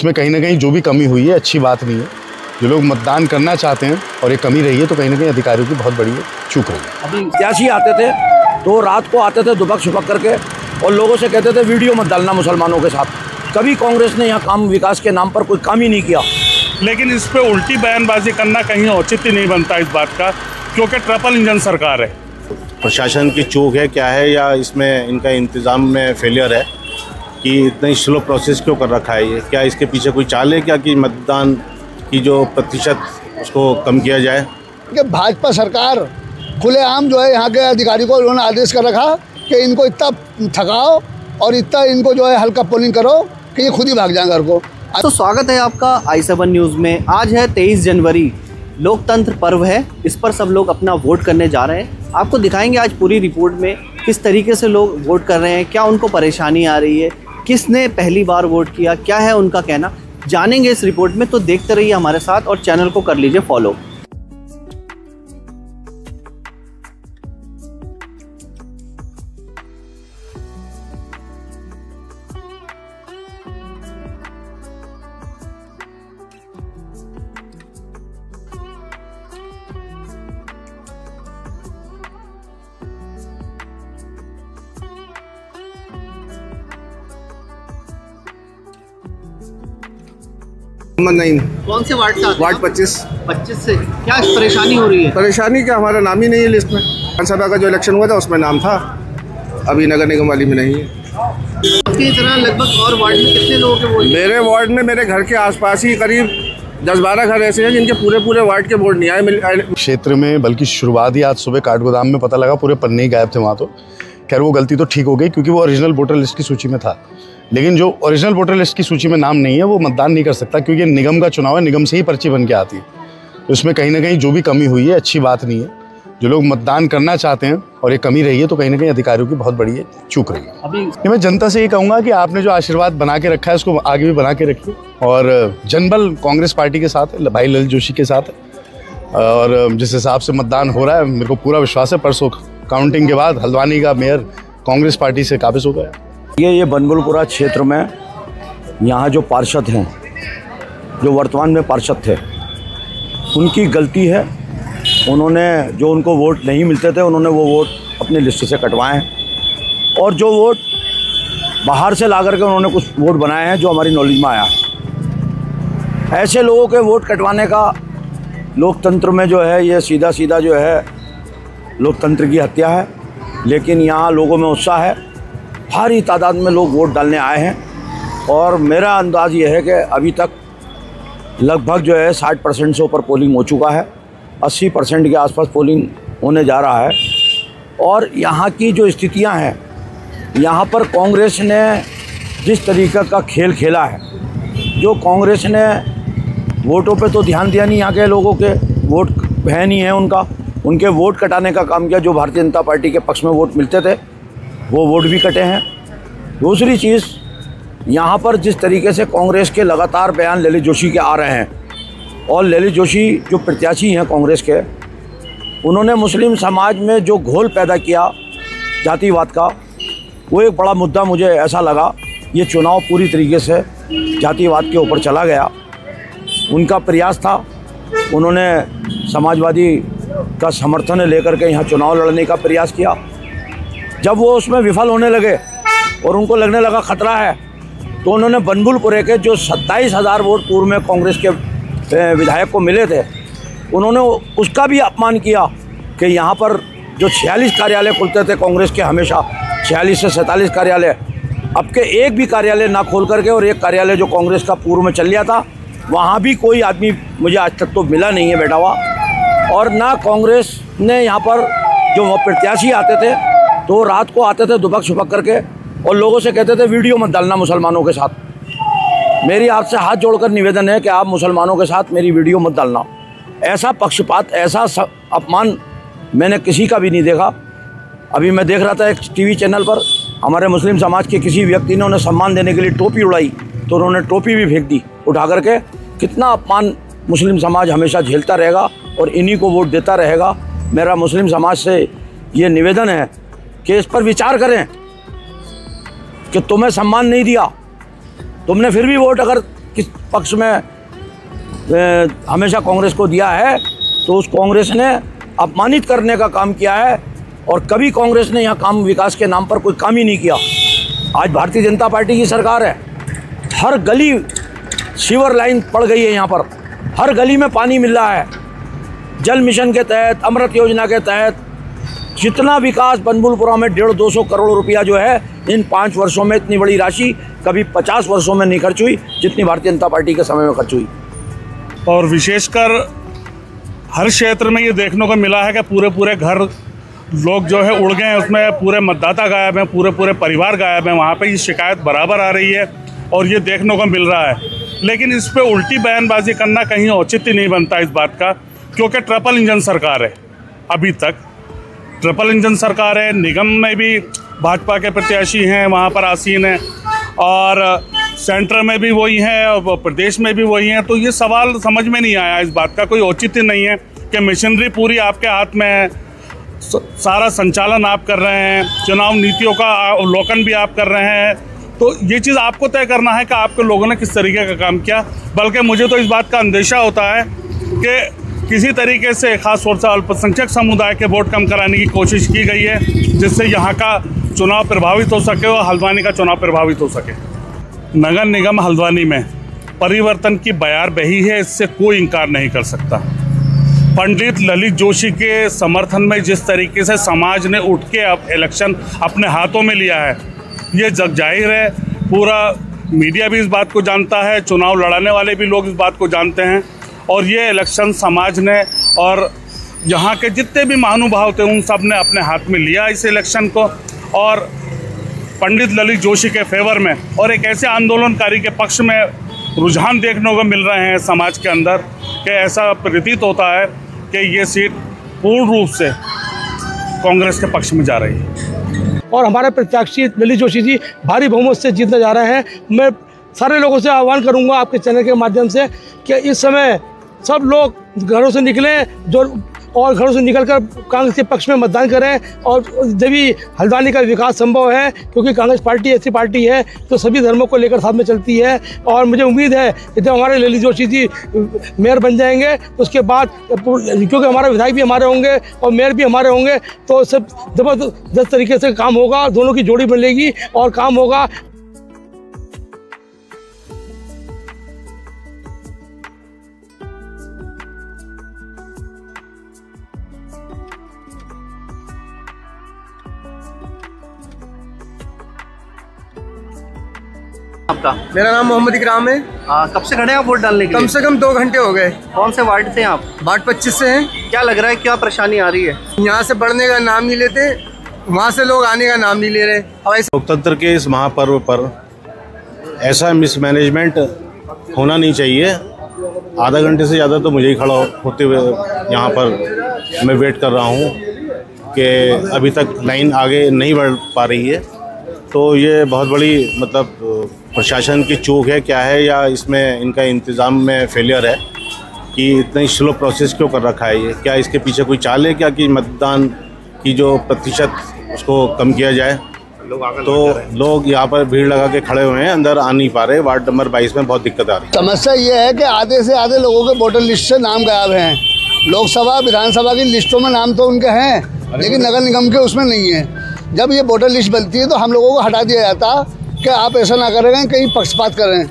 उसमें कहीं ना कहीं जो भी कमी हुई है अच्छी बात नहीं है। जो लोग मतदान करना चाहते हैं और ये कमी रही है तो कहीं ना कहीं अधिकारियों की बहुत बड़ी चूक रही है। अभी प्रत्याशी आते थे तो रात को आते थे दुबक छुपक करके और लोगों से कहते थे वीडियो मत डालना मुसलमानों के साथ। कभी कांग्रेस ने यहाँ काम विकास के नाम पर कोई काम ही नहीं किया। लेकिन इस पे उल्टी बयानबाजी करना कहीं औचित्य नहीं बनता इस बात का, क्योंकि ट्रिपल इंजन सरकार है। प्रशासन की चूक है क्या है, या इसमें इनका इंतज़ाम में फेलियर है कि इतनी स्लो प्रोसेस क्यों कर रखा है ये? क्या इसके पीछे कोई चाल है क्या कि मतदान की जो प्रतिशत उसको कम किया जाए? कि भाजपा सरकार खुलेआम जो है यहाँ के अधिकारी को उन्होंने आदेश कर रखा कि इनको इतना थकाओ और इतना इनको जो है हल्का पोलिंग करो कि ये खुद ही भाग जाए घर को। तो स्वागत है आपका i7 न्यूज़ में। आज है 23 जनवरी, लोकतंत्र पर्व है। इस पर सब लोग अपना वोट करने जा रहे हैं। आपको दिखाएंगे आज पूरी रिपोर्ट में किस तरीके से लोग वोट कर रहे हैं, क्या उनको परेशानी आ रही है, किसने पहली बार वोट किया, क्या है उनका कहना, जानेंगे इस रिपोर्ट में। तो देखते रहिए हमारे साथ और चैनल को कर लीजिए फॉलो। नहीं, कौन से वार्ड से? वार्ड 25 से क्या परेशानी हो रही है? परेशानी क्या, हमारा नाम ही नहीं है लिस्ट में। विधानसभा का जो इलेक्शन हुआ था उसमें नाम था, अभी नगर निगम वाली में नहीं है। आपकी तरह लगभग और वार्ड में कितने लोगों के वोट? मेरे वार्ड में मेरे घर के आसपास ही करीब 10-12 घर ऐसे हैं जिनके पूरे वार्ड के वोट नहीं आए क्षेत्र में। बल्कि शुरुआत ही आज सुबह काठगोदाम में पता लगा, पूरे पन्ने ही गायब थे वहाँ। तो खैर वो गलती तो ठीक हो गई क्योंकि वो ओरिजिनल वोटर लिस्ट की सूची में था, लेकिन जो ओरिजिनल वोटर लिस्ट की सूची में नाम नहीं है वो मतदान नहीं कर सकता क्योंकि निगम का चुनाव है, निगम से ही पर्ची बन के आती है। तो इसमें कहीं ना कहीं जो भी कमी हुई है अच्छी बात नहीं है। जो लोग मतदान करना चाहते हैं और ये कमी रही है तो कहीं ना कहीं अधिकारियों की बहुत बड़ी चूक रही है। अभी मैं जनता से ये कहूँगा कि आपने जो आशीर्वाद बना के रखा है उसको आगे भी बना के रखिए। और जनबल कांग्रेस पार्टी के साथ है, भाई ललित जोशी के साथ है। और जिस हिसाब से मतदान हो रहा है मेरे को पूरा विश्वास है परसों काउंटिंग के बाद हल्द्वानी का मेयर कांग्रेस पार्टी से काबिज हो गया। ये बनबुलपुरा क्षेत्र में यहाँ जो पार्षद हैं, जो वर्तमान में पार्षद थे, उनकी गलती है। उन्होंने जो उनको वोट नहीं मिलते थे उन्होंने वो वोट अपनी लिस्ट से कटवाए हैं और जो वोट बाहर से ला करके उन्होंने कुछ वोट बनाए हैं जो हमारी नॉलेज में आया है। ऐसे लोगों के वोट कटवाने का लोकतंत्र में जो है ये सीधा जो है लोकतंत्र की हत्या है। लेकिन यहाँ लोगों में उत्साह है, भारी तादाद में लोग वोट डालने आए हैं और मेरा अंदाज़ ये है कि अभी तक लगभग जो है 60% से ऊपर पोलिंग हो चुका है, 80% के आसपास पोलिंग होने जा रहा है। और यहाँ की जो स्थितियाँ हैं, यहाँ पर कांग्रेस ने जिस तरीक़े का खेल खेला है, जो कांग्रेस ने वोटों पे तो ध्यान दिया नहीं, यहाँ के लोगों के वोट है नहीं है उनके वोट कटाने का काम किया। जो भारतीय जनता पार्टी के पक्ष में वोट मिलते थे वो वोट भी कटे हैं। दूसरी चीज़, यहाँ पर जिस तरीके से कांग्रेस के लगातार बयान ललित जोशी के आ रहे हैं और ललित जोशी जो प्रत्याशी हैं कांग्रेस के, उन्होंने मुस्लिम समाज में जो घोल पैदा किया जातिवाद का, वो एक बड़ा मुद्दा मुझे ऐसा लगा। ये चुनाव पूरी तरीके से जातिवाद के ऊपर चला गया। उनका प्रयास था, उन्होंने समाजवादी का समर्थन लेकर के यहाँ चुनाव लड़ने का प्रयास किया। जब वो उसमें विफल होने लगे और उनको लगने लगा खतरा है, तो उन्होंने बनबुलपुरे के जो 27,000 वोट पूर्व में कांग्रेस के विधायक को मिले थे, उन्होंने उसका भी अपमान किया कि यहाँ पर जो 46 कार्यालय खुलते थे कांग्रेस के, हमेशा 46 से 47 कार्यालय, अब के एक भी कार्यालय ना खोल करके और एक कार्यालय जो कांग्रेस का पूर्व में चल लिया था, वहाँ भी कोई आदमी मुझे आज तक तो मिला नहीं है बैठा हुआ। और ना कांग्रेस ने यहाँ पर जो प्रत्याशी आते थे तो रात को आते थे दुबक छुपक करके और लोगों से कहते थे वीडियो मत डालना मुसलमानों के साथ। मेरी आपसे हाथ जोड़कर निवेदन है कि आप मुसलमानों के साथ मेरी वीडियो मत डालना। ऐसा पक्षपात, ऐसा अपमान मैंने किसी का भी नहीं देखा। अभी मैं देख रहा था एक टीवी चैनल पर हमारे मुस्लिम समाज के किसी व्यक्ति ने उन्हें सम्मान देने के लिए टोपी उड़ाई तो उन्होंने टोपी भी फेंक दी उठा करके। कितना अपमान मुस्लिम समाज हमेशा झेलता रहेगा और इन्हीं को वोट देता रहेगा। मेरा मुस्लिम समाज से ये निवेदन है कि इस पर विचार करें कि तुम्हें सम्मान नहीं दिया, तुमने फिर भी वोट अगर किस पक्ष में हमेशा कांग्रेस को दिया है, तो उस कांग्रेस ने अपमानित करने का काम किया है और कभी कांग्रेस ने यहाँ काम विकास के नाम पर कोई काम ही नहीं किया। आज भारतीय जनता पार्टी की सरकार है, हर गली सीवर लाइन पड़ गई है, यहाँ पर हर गली में पानी मिल रहा है। जल मिशन के तहत, अमृत योजना के तहत जितना विकास बनबुलपुरा में 150-200 करोड़ रुपया जो है इन 5 वर्षों में, इतनी बड़ी राशि कभी 50 वर्षों में नहीं खर्च हुई जितनी भारतीय जनता पार्टी के समय में खर्च हुई। और विशेषकर हर क्षेत्र में ये देखने को मिला है कि पूरे घर लोग जो है उड़ गए हैं, उसमें पूरे मतदाता गायब हैं, पूरे परिवार गायब हैं। वहाँ पे ये शिकायत बराबर आ रही है और ये देखने को मिल रहा है। लेकिन इस पे उल्टी बयानबाजी करना कहीं औचित्य नहीं बनता इस बात का, क्योंकि ट्रिपल इंजन सरकार है। अभी तक ट्रिपल इंजन सरकार है, निगम में भी भाजपा के प्रत्याशी हैं, वहाँ पर आसीन हैं, और सेंटर में भी वही हैं और प्रदेश में भी वही हैं। तो ये सवाल समझ में नहीं आया, इस बात का कोई औचित्य नहीं है कि मशीनरी पूरी आपके हाथ में है, सारा संचालन आप कर रहे हैं, चुनाव नीतियों का अवलोकन भी आप कर रहे हैं। तो ये चीज़ आपको तय करना है कि आपके लोगों ने किस तरीके का काम किया। बल्कि मुझे तो इस बात का अंदेशा होता है कि किसी तरीके से खास तौर से अल्पसंख्यक समुदाय के वोट कम कराने की कोशिश की गई है, जिससे यहाँ का चुनाव प्रभावित हो सके और हल्द्वानी का चुनाव प्रभावित हो सके। नगर निगम हल्द्वानी में परिवर्तन की बयार बही है, इससे कोई इनकार नहीं कर सकता। पंडित ललित जोशी के समर्थन में जिस तरीके से समाज ने उठ के अब इलेक्शन अपने हाथों में लिया है, ये जग जाहिर है। पूरा मीडिया भी इस बात को जानता है, चुनाव लड़ाने वाले भी लोग इस बात को जानते हैं। और ये इलेक्शन समाज ने और यहाँ के जितने भी महानुभाव थे उन सब ने अपने हाथ में लिया इस इलेक्शन को, और पंडित ललित जोशी के फेवर में और एक ऐसे आंदोलनकारी के पक्ष में रुझान देखने को मिल रहे हैं समाज के अंदर कि ऐसा प्रतीत होता है कि ये सीट पूर्ण रूप से कांग्रेस के पक्ष में जा रही है। और हमारे प्रत्याशी ललित जोशी जी भारी बहुमत से जीतने जा रहे हैं। मैं सारे लोगों से आह्वान करूंगा आपके चैनल के माध्यम से कि इस समय सब लोग घरों से निकलें और घरों से निकलकर कांग्रेस के पक्ष में मतदान करें। और जब भी हल्द्वानी का विकास संभव है, क्योंकि कांग्रेस पार्टी ऐसी पार्टी है तो सभी धर्मों को लेकर साथ में चलती है। और मुझे उम्मीद है कि जब हमारे ललित जोशी जी मेयर बन जाएंगे तो उसके बाद, क्योंकि हमारे विधायक भी हमारे होंगे और मेयर भी हमारे होंगे, तो सब जबरदस्त तरीके से काम होगा, दोनों की जोड़ी बनेगी और काम होगा। आपका? मेरा नाम मोहम्मद इकराम है। कब से खड़े हैं आप वोट डालने के लिए? कम से कम 2 घंटे हो गए। कौन से वार्ड से आप? वार्ड 25 से हैं। क्या लग रहा है, क्या परेशानी आ रही है? यहाँ से बढ़ने का नाम नहीं लेते, वहाँ से लोग आने का नाम नहीं ले रहे। लोकतंत्र के इस महापर्व पर ऐसा मिसमैनेजमेंट होना नहीं चाहिए। आधा घंटे से ज़्यादा तो मुझे ही खड़ा होते हुए यहाँ पर मैं वेट कर रहा हूँ कि अभी तक लाइन आगे नहीं बढ़ पा रही है। तो ये बहुत बड़ी मतलब प्रशासन की चूक है क्या है, या इसमें इनका इंतज़ाम में फेलियर है कि इतनी स्लो प्रोसेस क्यों कर रखा है ये? क्या इसके पीछे कोई चाल है क्या कि मतदान की जो प्रतिशत उसको कम किया जाए? तो लोग यहाँ पर भीड़ लगा के खड़े हुए हैं, अंदर आ नहीं पा रहे। वार्ड नंबर 22 में बहुत दिक्कत आ रही है। समस्या ये है कि आधे से आधे लोगों के वोटर लिस्ट से नाम गायब हैं। लोकसभा विधानसभा की लिस्टों में नाम तो उनके हैं, लेकिन नगर निगम के उसमें नहीं है। जब ये वोटर लिस्ट बनती है तो हम लोगों को हटा दिया जाता कि आप ऐसा ना करें, कहीं पक्षपात करें।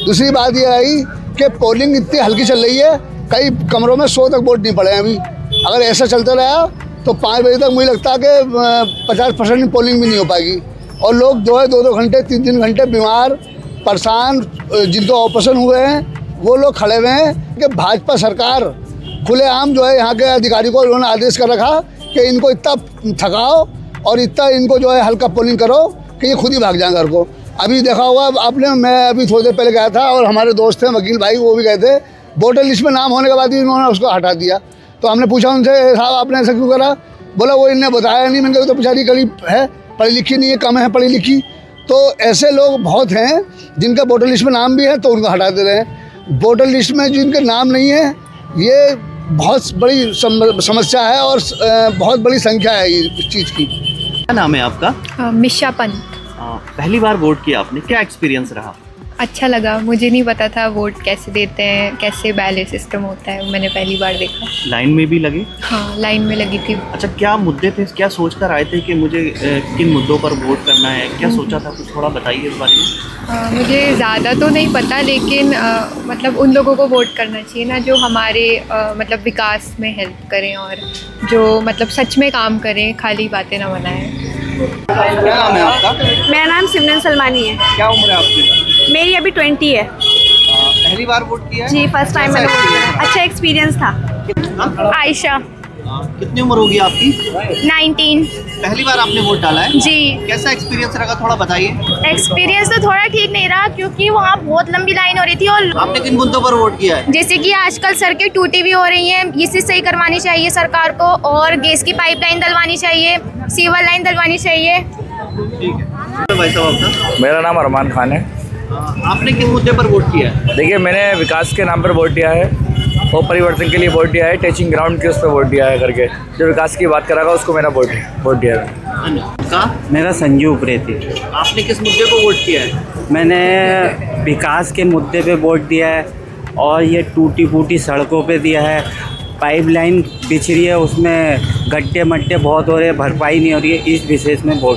दूसरी बात यह आई कि पोलिंग इतनी हल्की चल रही है, कई कमरों में 100 तक वोट नहीं पड़े हैं अभी। अगर ऐसा चलता रहा तो 5 बजे तक मुझे लगता है कि 50% पोलिंग भी नहीं हो पाएगी। और लोग जो है 2-2 घंटे 3-3 घंटे बीमार परेशान, जिनको ऑपरेशन हुए हैं वो लोग खड़े हुए हैं कि भाजपा सरकार खुलेआम जो है यहाँ के अधिकारी को उन्होंने आदेश कर रखा कि इनको इतना थकाओ और इतना इनको जो है हल्का पोलिंग करो कि ये खुद ही भाग जाएं घर को। अभी देखा होगा आपने, मैं अभी थोड़ी देर पहले गया था और हमारे दोस्त थे वकील भाई, वो भी गए थे। वोटर लिस्ट में नाम होने के बाद भी इन्होंने उसको हटा दिया। तो हमने पूछा उनसे, साहब आपने ऐसा क्यों करा? बोला वो इन्हें बताया नहीं। मैंने कहा तो बेचारी गरीब है, पढ़ी लिखी नहीं है, कम है पढ़ी लिखी। तो ऐसे लोग बहुत हैं जिनका वोटर लिस्ट में नाम भी है तो उनको हटा दे रहे हैं। वोटर लिस्ट में जिनके नाम नहीं है, ये बहुत बड़ी समस्या है और बहुत बड़ी संख्या है ये इस चीज़ की। क्या नाम है आपका? मिशा पंत। पहली बार वोट किया आपने, क्या एक्सपीरियंस रहा? अच्छा लगा, मुझे नहीं पता था वोट कैसे देते हैं, कैसे बैलेट सिस्टम होता है, मैंने पहली बार देखा। लाइन में भी लगे? हाँ, लाइन में लगी थी। अच्छा, क्या मुद्दे थे, क्या सोच कर आए थे कि मुझे किन मुद्दों पर वोट करना है, क्या सोचा था, कुछ थोड़ा बताइए इस बारे में। मुझे ज़्यादा तो नहीं पता, लेकिन मतलब उन लोगों को वोट करना चाहिए ना जो हमारे मतलब विकास में हेल्प करें और जो मतलब सच में काम करें, खाली बातें ना बनाएं। क्या नाम है आपका? मेरा नाम सिमरन सलमानी है। क्या उम्र है आपकी? मेरी अभी 20 है। पहली बार वोट किया है? जी, फर्स्ट टाइम मैंने वोट किया। अच्छा एक्सपीरियंस था। आयशा। कितनी उम्र होगी आपकी? 19। पहली बार आपने वोट डाला है? जी। कैसा एक्सपीरियंस रहा, थोड़ा बताइए। एक्सपीरियंस तो थोड़ा ठीक नहीं रहा क्योंकि वहाँ बहुत लंबी लाइन हो रही थी। और आपने किन मुद्दों पर वोट किया है? जैसे कि आजकल सड़कें टूटी भी हो रही हैं, इसे सही करवानी चाहिए सरकार को, और गैस की पाइपलाइन डलवानी चाहिए, सीवर लाइन डलवानी चाहिए। ठीक है। भाई साहब आपका? मेरा नाम अरमान खान है। आपने किन मुद्दे पर वोट किया है? देखिए, मैंने विकास के नाम पर वोट दिया है और परिवर्तन के लिए वोट दिया है, टचिंग ग्राउंड के उस पर वोट दिया है करके, जो विकास की बात करागा उसको मेरा वोट दिया है। मेरा संजू उप्रेती। आपने किस मुद्दे को वोट किया है? मैंने विकास के मुद्दे पे वोट दिया है और ये टूटी फूटी सड़कों पे दिया है, पाइपलाइन बिछ रही है, उसमें गड्ढे मड्ढे बहुत हो रहे हैं, भरपाई नहीं हो रही है, इस विशेष में वोट